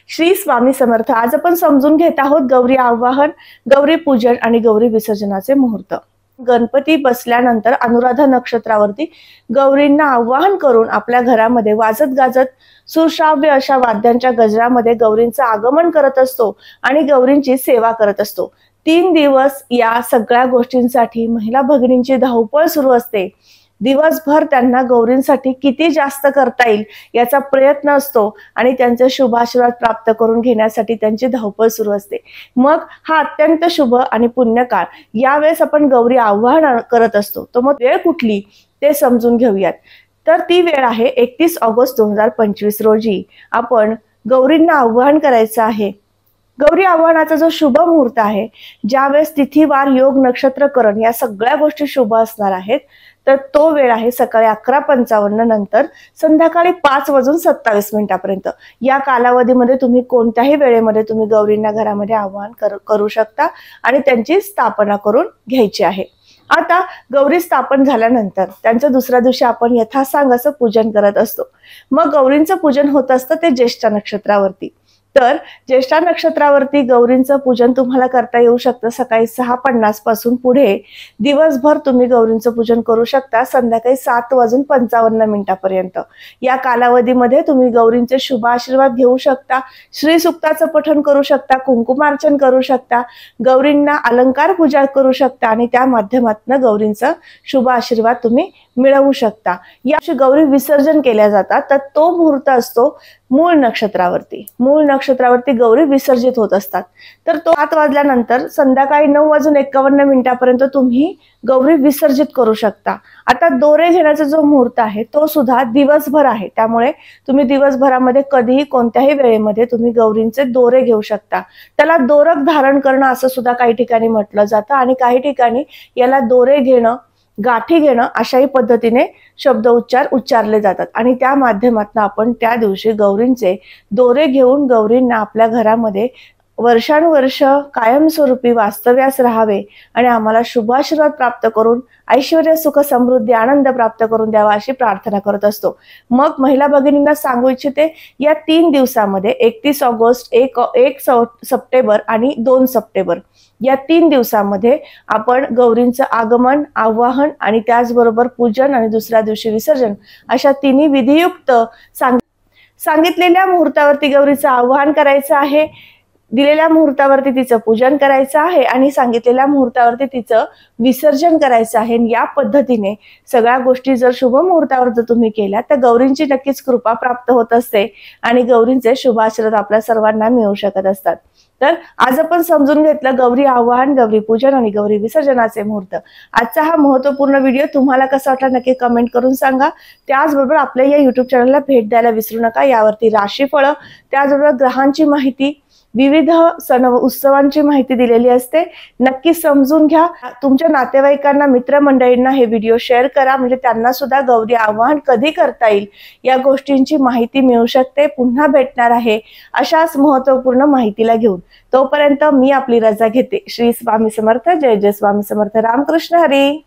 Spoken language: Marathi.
श्री स्वामी समर्थ। आज आपण समजून घेत आहोत गौरी आवाहन, गौरी पूजन आणि गौरी विसर्जनाचे मुहूर्त। गणपती बसल्यानंतर अनुराधा नक्षत्रावरती गौरींना आवाहन करून आपल्या घरामध्ये वाजत गाजत सुश्राव्य अशा वाद्यांच्या गजरामध्ये गौरींचं आगमन करत असतो आणि गौरींची सेवा करत असतो। 3 दिवस या सगळ्या गोष्टींसाठी महिला भगिनींची धावपळ सुरू असते। दिवसभर त्यांना गौरींसाठी किती जास्त करता येईल याचा प्रयत्न असतो आणि त्यांचे शुभ आशीर्वाद प्राप्त करून घेण्यासाठी त्यांची धावपळ सुरू असते। मग हा अत्यंत शुभ आणि पुण्य काळ, यावेळेस आपण गौरी आवाहन करत असतो। तो मग वेळ कुठली ते समजून घेऊयात। तर ती वेळ आहे 31 ऑगस्ट 2025 रोजी आपण गौरींना आवाहन करायचं आहे। गौरी आवाहनाचा जो शुभ मुहूर्त आहे, ज्यावेळेस तिथी वार योग नक्षत्र करण या सगळ्या गोष्टी शुभ असणार आहेत, तर तो वेळ आहे सकाळी 11:55 नंतर संध्याकाळी 5:27 या कालावधीमध्ये तुम्ही कोणत्याही वेळेमध्ये तुम्ही गौरींना घरामध्ये आवाहन करू शकता आणि त्यांची स्थापना करून घ्यायची आहे। आता गौरी स्थापन झाल्यानंतर त्यांच्या दुसऱ्या दिवशी आपण यथासांग असं पूजन करत असतो। मग गौरींचं पूजन होत असतं ते ज्येष्ठ नक्षत्रावरती। तर ज्येष्ठा नक्षत्रावरती गौरींचं पूजन तुम्हाला करता येऊ शकतं सकाळी 6:50 पासून पुढे दिवसभर तुम्ही गौरींचं पूजन करू शकता संध्याकाळी 7:55 या कालावधीमध्ये तुम्ही गौरींचे शुभ आशीर्वाद घेऊ शकता, श्री सुक्ताचं पठण करू शकता, कुंकुमार्चन करू शकता, गौरींना अलंकार पूजा करू शकता आणि त्या माध्यमातून गौरींचा शुभ आशीर्वाद तुम्ही मिळवू शकता। या गौरी विसर्जन केल्या जातात, तर तो मुहूर्त असतो मूळ नक्षत्रावरती। मूळ नक्षत्रावरती गौरी विसर्जित होत असतात। तर तो 7 वाजल्यानंतर संध्याकाळी 9:51 तुम्ही गौरी विसर्जित करू शकता। आता दोरे घेण्याचा जो मुहूर्त आहे तो सुद्धा दिवसभर आहे, त्यामुळे तुम्ही दिवसभरामध्ये कधीही कोणत्याही वेळेमध्ये तुम्ही गौरींचे दोरे घेऊ शकता। त्याला दोरक धारण करणं असं सुद्धा काही ठिकाणी म्हटलं जातं आणि काही ठिकाणी याला दोरे घेणं, गाठी घेणं अशाही पद्धतीने शब्द उच्चारले जातात आणि त्या माध्यमातून आपण त्या दिवशी गौरींचे दोरे घेऊन गौरींना आपल्या घरामध्ये वर्षानुवर्ष कायमस्वरूपी वास्तव्यास राहावे आणि आम्हाला शुभाशीर्वाद प्राप्त करून ऐश्वर्य सुख समृद्धी आनंद प्राप्त करून द्यावा अशी प्रार्थना करत असतो। मग महिला भगिनींना सांगू इच्छिते, या 3 दिवसामध्ये 31 ऑगस्ट, 1 सप्टेंबर आणि 2 सप्टेंबर या 3 दिवसामध्ये आपण गौरींचं आगमन, आवाहन आणि त्याचबरोबर पूजन आणि दुसऱ्या दिवशी विसर्जन अशा तिन्ही विधियुक्त सांगितलेल्या मुहूर्तावरती गौरीचं आवाहन करायचं आहे, दिलेल्या मुहूर्तावरती तिचं पूजन करायचं आहे आणि सांगितलेल्या मुहूर्तावरती तिचं विसर्जन करायचं आहे। या पद्धतीने सगळ्या गोष्टी जर शुभ मुहूर्तावर जर तुम्ही केल्या तर गौरींची नक्कीच कृपा प्राप्त होत असते आणि गौरींचे शुभ आशीर्वाद आपल्या सर्वांना मिळू शकत असतात। तर आज आपण समजून घेतलं गौरी आवाहन, गौरी पूजन आणि गौरी विसर्जनाचे मुहूर्त। आजचा हा महत्त्वपूर्ण व्हिडिओ तुम्हाला कसा वाटला नक्की कमेंट करून सांगा। त्याचबरोबर आपल्या या YouTube चॅनलला भेट द्यायला विसरू नका। यावरती राशीफळ, त्याचबरोबर ग्रहांची माहिती, विविध सण उत्सवांची माहिती दिलेली असते। नक्की समजून घ्या। तुमच्या नातेवाईकांना, मित्रमंडळींना हे व्हिडिओ शेअर करा, म्हणजे त्यांना सुद्धा गौरी आवाहन कधी करता येईल या गोष्टींची माहिती मिळू शकते। पुन्हा भेटणार आहे अशाच महत्त्वपूर्ण माहितीला घेऊन। तोपर्यंत मी आपली रजा घेते। श्री स्वामी समर्थ। जय जय स्वामी समर्थ। रामकृष्ण हरी।